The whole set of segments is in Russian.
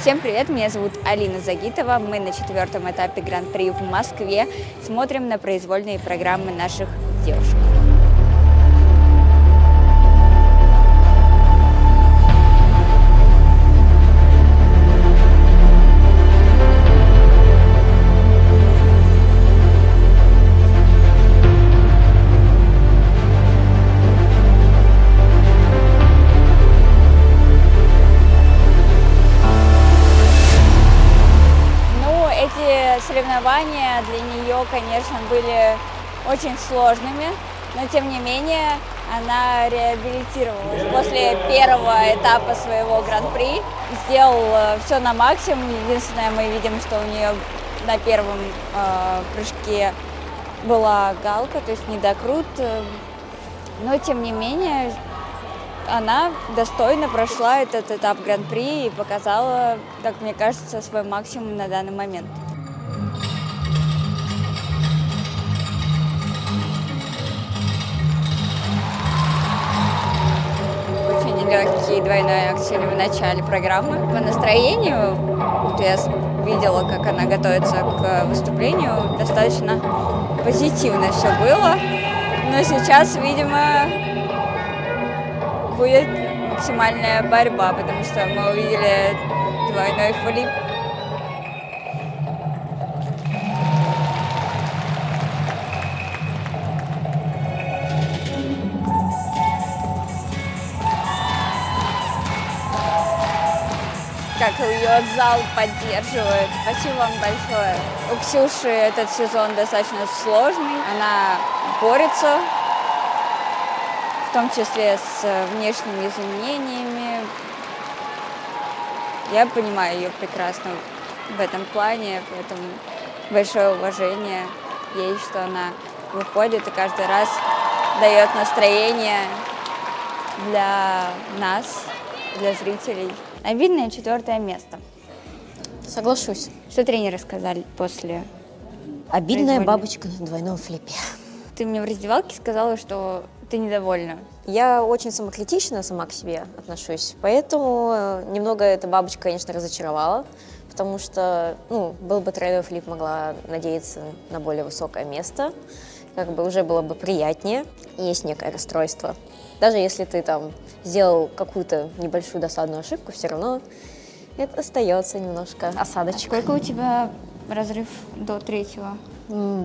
Всем привет, меня зовут Алина Загитова. Мы на 4-м этапе Гран-при в Москве. Смотрим на произвольные программы наших девушек. Соревнования для нее, конечно, были очень сложными, но тем не менее она реабилитировалась после первого этапа своего гран-при, сделала все на максимум. Единственное, мы видим, что у нее на первом прыжке была галка, то есть недокрут, но тем не менее она достойно прошла этот этап гран-при и показала, как мне кажется, свой максимум на данный момент. Легкий двойной аксель в начале программы. По настроению, я видела, как она готовится к выступлению, достаточно позитивно все было. Но сейчас, видимо, будет максимальная борьба, потому что мы увидели двойной флип. Как ее зал поддерживает. Спасибо вам большое. У Ксюши этот сезон достаточно сложный. Она борется, в том числе с внешними изменениями. Я понимаю ее прекрасно в этом плане, поэтому большое уважение ей, что она выходит и каждый раз дает настроение для нас, для зрителей. Обидное 4-е место. Соглашусь. Что тренеры сказали после? Обидная бабочка на двойном флипе. Ты мне в раздевалке сказала, что ты недовольна. Я очень самокритично сама к себе отношусь, поэтому немного эта бабочка, конечно, разочаровала, потому что, был бы тройной флип, могла надеяться на более высокое место, как бы уже было бы приятнее. Есть некое расстройство. Даже если ты там сделал какую-то небольшую досадную ошибку, все равно это остается немножко осадочек. Сколько у тебя разрыв до 3-го?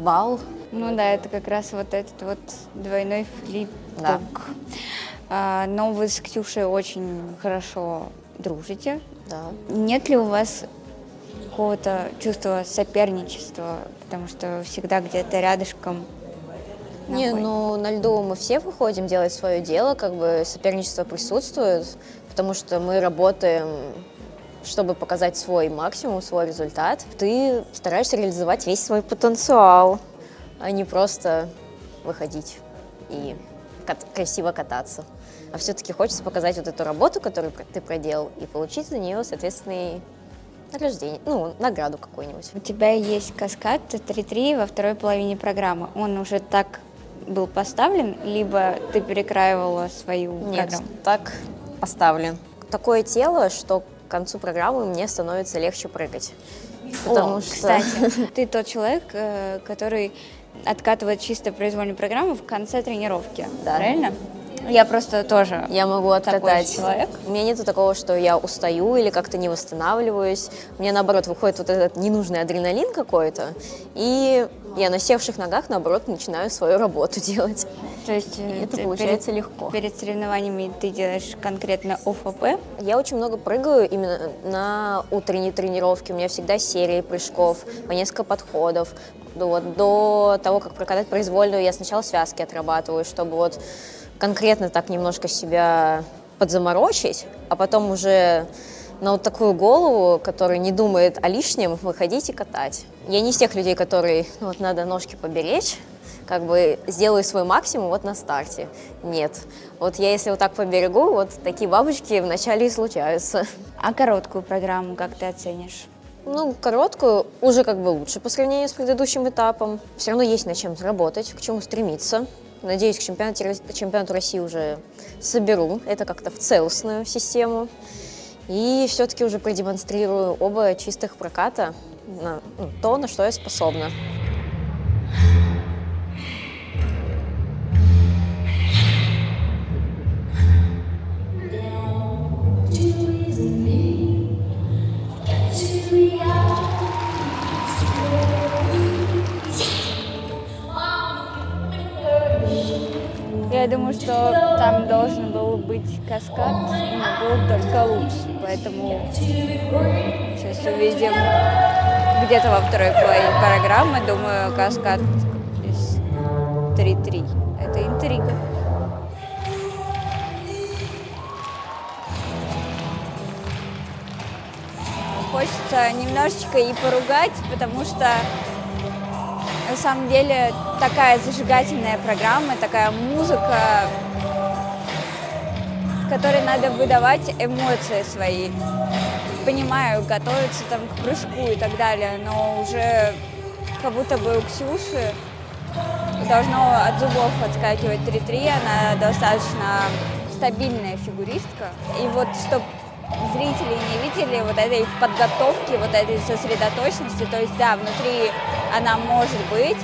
Балл. Ну да, это как раз вот этот вот двойной флип. Да. Но вы с Ксюшей очень хорошо дружите. Да. Нет ли у вас какого-то чувства соперничества, потому что всегда где-то рядышком? На льду мы все выходим делать свое дело, как бы соперничество присутствует, потому что мы работаем, чтобы показать свой максимум, свой результат. Ты стараешься реализовать весь свой потенциал, а не просто выходить и красиво кататься. А все-таки хочется показать вот эту работу, которую ты проделал, и получить за нее соответственное награждение, награду какую-нибудь. У тебя есть каскад 3-3 во второй половине программы. Он уже так был поставлен, либо ты перекраивала свою программу? Нет, так поставлен. Такое тело, что к концу программы мне становится легче прыгать. Кстати, ты тот человек, который откатывает чисто произвольную программу в конце тренировки, да. Правильно? Я просто тоже. Я могу откатать. Человек. У меня нету такого, что я устаю или как-то не восстанавливаюсь. У меня, наоборот, выходит вот этот ненужный адреналин какой-то, и я на севших ногах, наоборот, начинаю свою работу делать. То есть это получается легко. Перед соревнованиями ты делаешь конкретно ОФП? Я очень много прыгаю именно на утренней тренировке. У меня всегда серии прыжков, по несколько подходов. До того, как прокатать произвольную, я сначала связки отрабатываю, чтобы конкретно так немножко себя подзаморочить, а потом уже на вот такую голову, которая не думает о лишнем, выходить и катать. Я не из тех людей, которые, надо ножки поберечь, как бы сделаю свой максимум на старте. Нет. Я если так поберегу, такие бабочки вначале и случаются. А короткую программу как ты оценишь? Короткую уже лучше по сравнению с предыдущим этапом. Все равно есть над чем работать, к чему стремиться. Надеюсь, к чемпионату России уже соберу это как-то в целостную систему. И все-таки уже продемонстрирую оба чистых проката, то, на что я способна. Я думаю, что там должен был быть каскад, но был только луч, поэтому сейчас увидим где-то во второй половине программы, думаю, каскад из 3-3. Это интрига. Хочется немножечко и поругать, потому что на самом деле такая зажигательная программа, такая музыка, в которой надо выдавать эмоции свои. Понимаю, готовиться там к прыжку и так далее, но уже как будто бы у Ксюши должно от зубов отскакивать 3-3, она достаточно стабильная фигуристка. И вот чтобы зрители не видели вот этой подготовки, вот этой сосредоточенности, то есть да, внутри она может быть,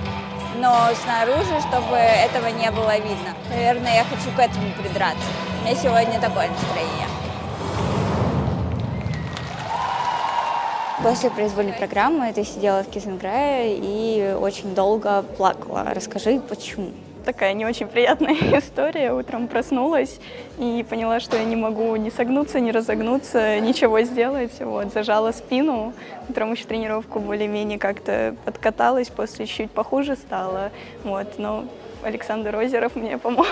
но снаружи, чтобы этого не было видно. Наверное, я хочу к этому придраться. У меня сегодня такое настроение. После произвольной программы ты сидела в Киссинграе и очень долго плакала. Расскажи, почему? Такая не очень приятная история. Утром проснулась и поняла, что я не могу ни согнуться, ни разогнуться, ничего сделать. Вот, зажала спину. Утром еще тренировку более-менее как-то подкаталась, после чуть похуже стало. Вот, но Александр Озеров мне помог.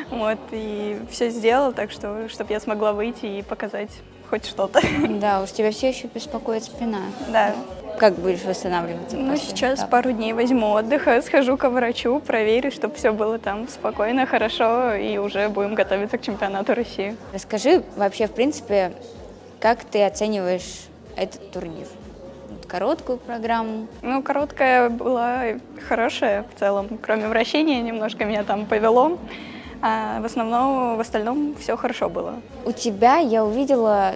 Вот, и все сделал, так что, чтобы я смогла выйти и показать хоть что-то. Да, уж тебя все еще беспокоит спина. Да. Как будешь восстанавливаться? Ну, сейчас пару дней возьму отдыха, схожу к врачу, проверю, чтобы все было там спокойно, хорошо, и уже будем готовиться к чемпионату России. Расскажи вообще, в принципе, как ты оцениваешь этот турнир? Короткую программу? Ну, короткая была хорошая в целом, кроме вращения, немножко меня там повело, а в остальном все хорошо было. У тебя я увидела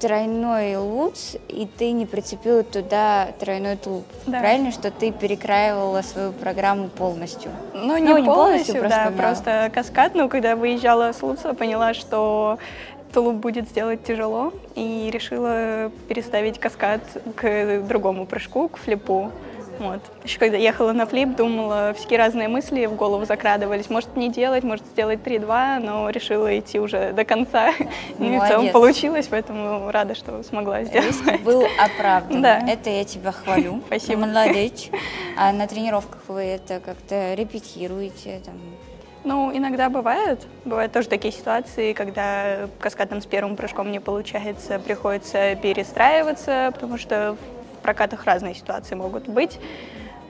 тройной луц, и ты не прицепила туда тройной тулуп. Да. Правильно, что ты перекраивала свою программу полностью? Ну, не полностью, просто да, поменяла. просто каскад. Но когда выезжала с луца, поняла, что тулуп будет сделать тяжело, и решила переставить каскад к другому прыжку, к флипу. Вот. Еще когда ехала на флип, думала, всякие разные мысли в голову закрадывались. Может не делать, может сделать 3-2, но решила идти уже до конца. И в целом получилось, поэтому рада, что смогла сделать. Риск был оправдан. Да. Это я тебя хвалю. Спасибо. Молодец. А на тренировках вы это как-то репетируете? Там? Ну, иногда бывают тоже такие ситуации, когда каскадом с первым прыжком не получается, приходится перестраиваться, потому что в прокатах разные ситуации могут быть.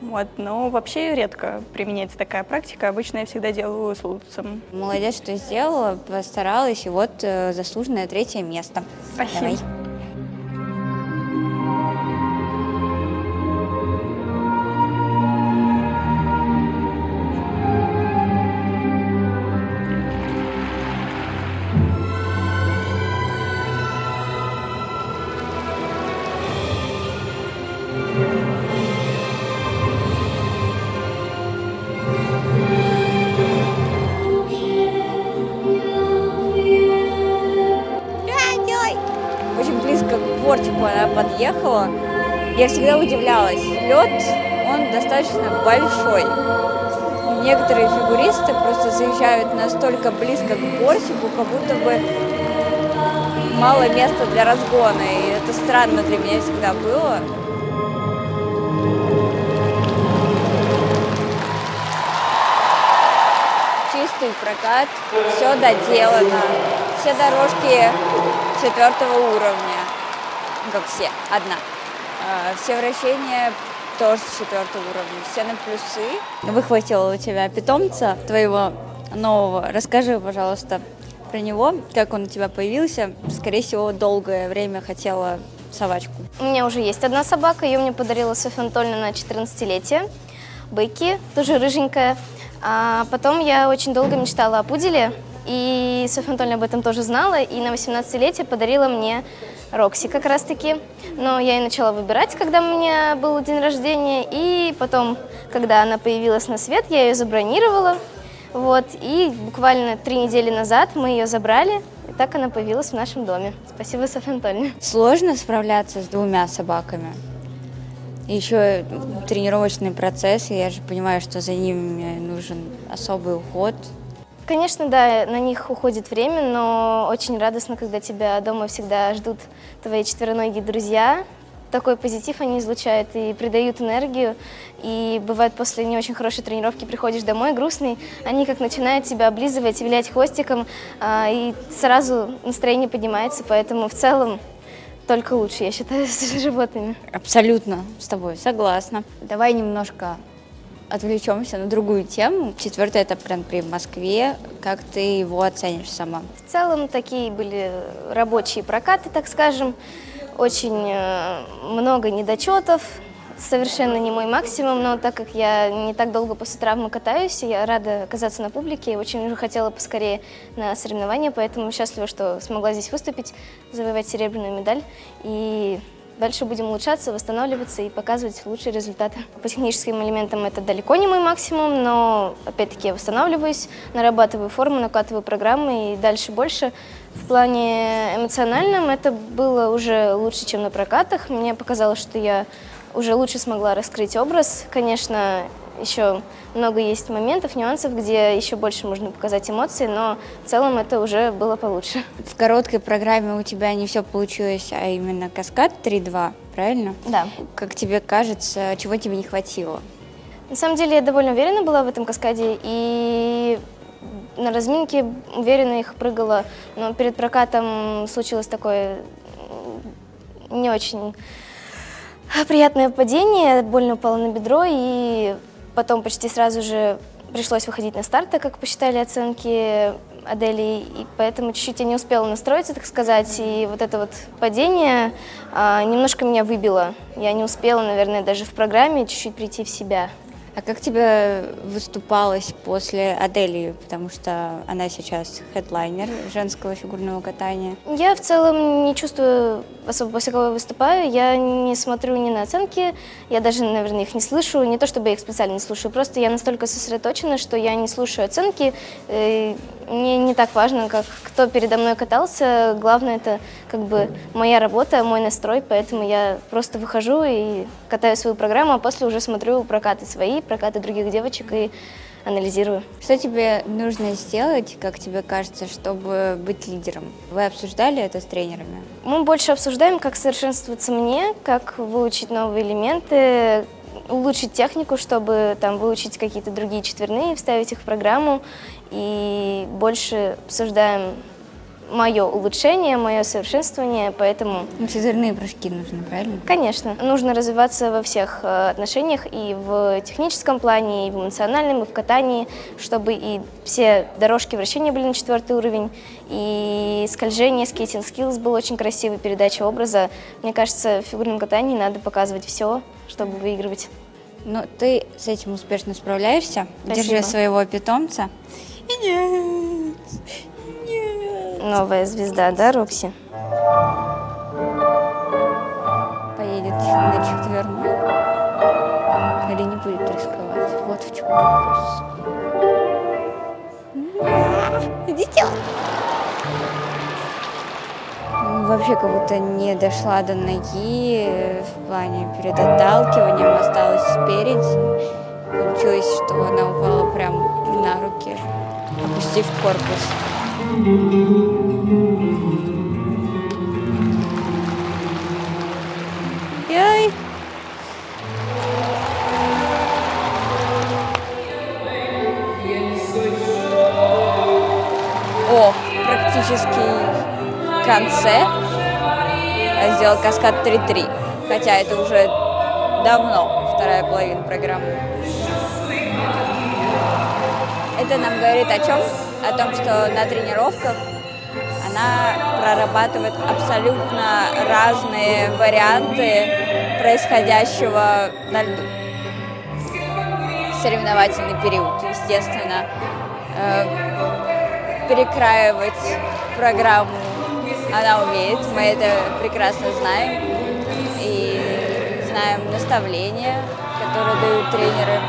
Вот, но вообще редко применяется такая практика. Обычно я всегда делаю с луцем. Молодец, что сделала, постаралась, и вот заслуженное 3-е место. Спасибо. Давай. Очень близко к бортику она подъехала. Я всегда удивлялась. Лед, он достаточно большой. Некоторые фигуристы просто заезжают настолько близко к бортику, как будто бы мало места для разгона. И это странно для меня всегда было. Чистый прокат, все доделано. Все дорожки 4-го уровня, как все, одна. Все вращения тоже 4-го уровня, все на плюсы. Выхватила у тебя питомца твоего нового. Расскажи, пожалуйста, про него, как он у тебя появился. Скорее всего, долгое время хотела собачку. У меня уже есть одна собака, ее мне подарила Софья Анатольевна на 14-летие. Бекки, тоже рыженькая. А потом я очень долго мечтала о пуделе, И Софья Анатольевна об этом тоже знала, и на 18-летие подарила мне Рокси как раз-таки. Но я ее начала выбирать, когда у меня был день рождения, и потом, когда она появилась на свет, я ее забронировала. Вот, и буквально 3 недели назад мы ее забрали, и так она появилась в нашем доме. Спасибо, Софья Анатольевна. Сложно справляться с 2 собаками. Еще тренировочный процесс, и я же понимаю, что за ними нужен особый уход. Конечно, да, на них уходит время, но очень радостно, когда тебя дома всегда ждут твои четвероногие друзья. Такой позитив они излучают и придают энергию. И бывает, после не очень хорошей тренировки приходишь домой грустный, они как начинают тебя облизывать, вилять хвостиком, и сразу настроение поднимается, поэтому в целом только лучше, я считаю, с животными. Абсолютно с тобой согласна. Давай немножко отвлечемся на другую тему. 4-й этап Гран-при в Москве. Как ты его оценишь сама? В целом такие были рабочие прокаты, так скажем. Очень много недочетов. Совершенно не мой максимум, но так как я не так долго после травмы катаюсь, я рада оказаться на публике, очень уже хотела поскорее на соревнования, поэтому счастлива, что смогла здесь выступить, завоевать серебряную медаль. И дальше будем улучшаться, восстанавливаться и показывать лучшие результаты. По техническим элементам это далеко не мой максимум, но опять-таки я восстанавливаюсь, нарабатываю форму, накатываю программы и дальше больше. В плане эмоциональном это было уже лучше, чем на прокатах. Мне показалось, что я уже лучше смогла раскрыть образ. Конечно, еще много есть моментов, нюансов, где еще больше можно показать эмоции, но в целом это уже было получше. В короткой программе у тебя не все получилось, а именно каскад 3-2, правильно? Да. Как тебе кажется, чего тебе не хватило? На самом деле я довольно уверена была в этом каскаде, и на разминке уверенно их прыгала, но перед прокатом случилось такое не очень приятное падение, больно упала на бедро, и потом почти сразу же пришлось выходить на старт, так как посчитали оценки Адели, и поэтому чуть-чуть я не успела настроиться, так сказать, и вот это вот падение немножко меня выбило. Я не успела, наверное, даже в программе чуть-чуть прийти в себя. А как тебе выступалось после Адели, потому что она сейчас хедлайнер женского фигурного катания? Я в целом не чувствую особо, после кого я выступаю, я не смотрю ни на оценки, я даже, наверное, их не слышу, не то чтобы я их специально не слушаю, просто я настолько сосредоточена, что я не слушаю оценки, мне не так важно, как кто передо мной катался, главное это как бы моя работа, мой настрой, поэтому я просто выхожу и катаю свою программу, а после уже смотрю прокаты свои, прокаты других девочек и анализирую. Что тебе нужно сделать, как тебе кажется, чтобы быть лидером? Вы обсуждали это с тренерами? Мы больше обсуждаем, как совершенствоваться мне, как выучить новые элементы, улучшить технику, чтобы там выучить какие-то другие четверные, вставить их в программу. И больше обсуждаем мое улучшение, мое совершенствование, поэтому... Четверные прыжки нужны, правильно? Конечно. Нужно развиваться во всех отношениях, и в техническом плане, и в эмоциональном, и в катании, чтобы и все дорожки вращения были на 4-й уровень, и скольжение, скейтинг skills был очень красивый, передача образа. Мне кажется, в фигурном катании надо показывать все, чтобы выигрывать. Но ты с этим успешно справляешься. Спасибо. Держи своего питомца. Нет, нет. Новая звезда, да, Рокси? Поедет на 4-й или не будет рисковать? Вот в чем вопрос. Идите. Вообще как будто не дошла до ноги в плане перед отталкиванием, осталась спереди. Получилось, что она упала прям на руки, опустив корпус. Яй! О, практически в конце сделал каскад 3-3, хотя это уже давно вторая половина программы. Это нам говорит о чем? О том, что на тренировках она прорабатывает абсолютно разные варианты происходящего на льду. Соревновательный период, естественно. перекраивать программу она умеет, мы это прекрасно знаем. И знаем наставления, которые дают тренеры,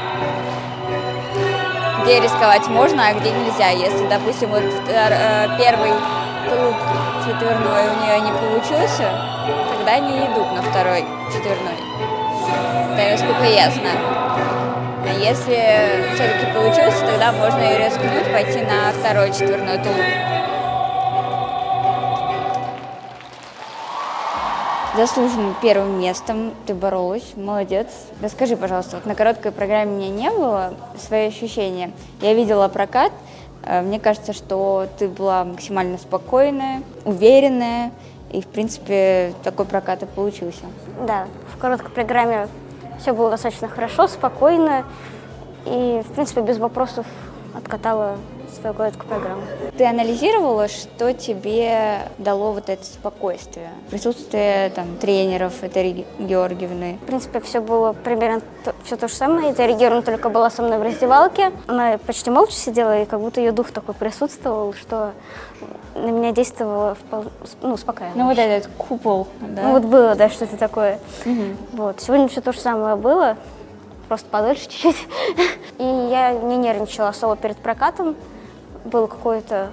где рисковать можно, а где нельзя. Если, допустим, вот первый тулуп четверной у нее не получился, тогда они идут на второй четверной. Это насколько я знаю. А если все-таки получился, тогда можно и рискнуть, пойти на второй четверной тулуп. Заслуженным первым местом ты боролась, молодец. Расскажи, пожалуйста, вот на короткой программе меня не было, свои ощущения. Я видела прокат, мне кажется, что ты была максимально спокойная, уверенная, и, в принципе, такой прокат и получился. Да, в короткой программе все было достаточно хорошо, спокойно, и, в принципе, без вопросов откатала свою короткую программу. Ты анализировала, что тебе дало вот это спокойствие? Присутствие там тренеров Этери Георгиевны? В принципе, все было примерно все то же самое. Этери Георгиевна только была со мной в раздевалке. Она почти молча сидела, и как будто ее дух такой присутствовал, что на меня действовало успокаивающе. Ну вот этот купол, да? Ну вот было, да, что-то такое. Угу. Вот. Сегодня все то же самое было, просто подольше чуть-чуть. И я не нервничала особо перед прокатом. Было какое-то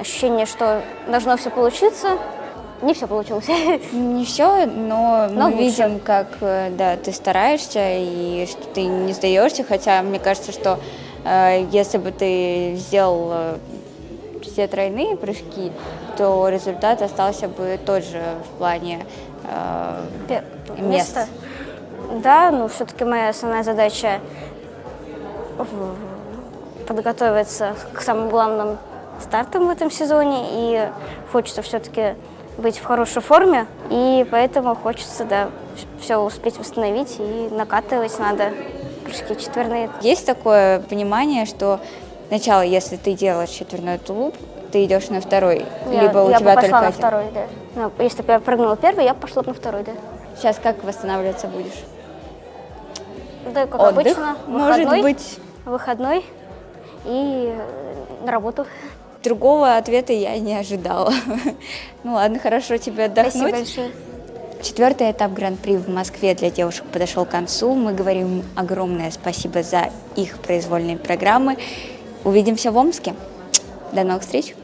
ощущение, что должно все получиться. Не все получилось. Не все, но мы лучше. видим, как да, ты стараешься и что ты не сдаешься. Хотя мне кажется, что если бы ты сделал все тройные прыжки, то результат остался бы тот же в плане мест. Да, но все-таки моя основная задача подготовиться к самым главным стартам в этом сезоне, и хочется все-таки быть в хорошей форме, и поэтому хочется, да, все успеть восстановить, и накатывать надо прыжки четверные. Есть такое понимание, что сначала, если ты делаешь четверной тулуп, ты идешь на второй, либо у я тебя бы пошла только на один? второй, да. Ну, если бы я прыгнула первый, я пошла бы на второй, да. Сейчас как восстанавливаться будешь? Да, как Отдых, обычно, может быть? выходной и на работу. Другого ответа я не ожидала. Ну ладно, хорошо тебе отдохнуть. Спасибо большое. 4-й этап Гран-при в Москве для девушек подошел к концу. Мы говорим огромное спасибо за их произвольные программы. Увидимся в Омске. До новых встреч!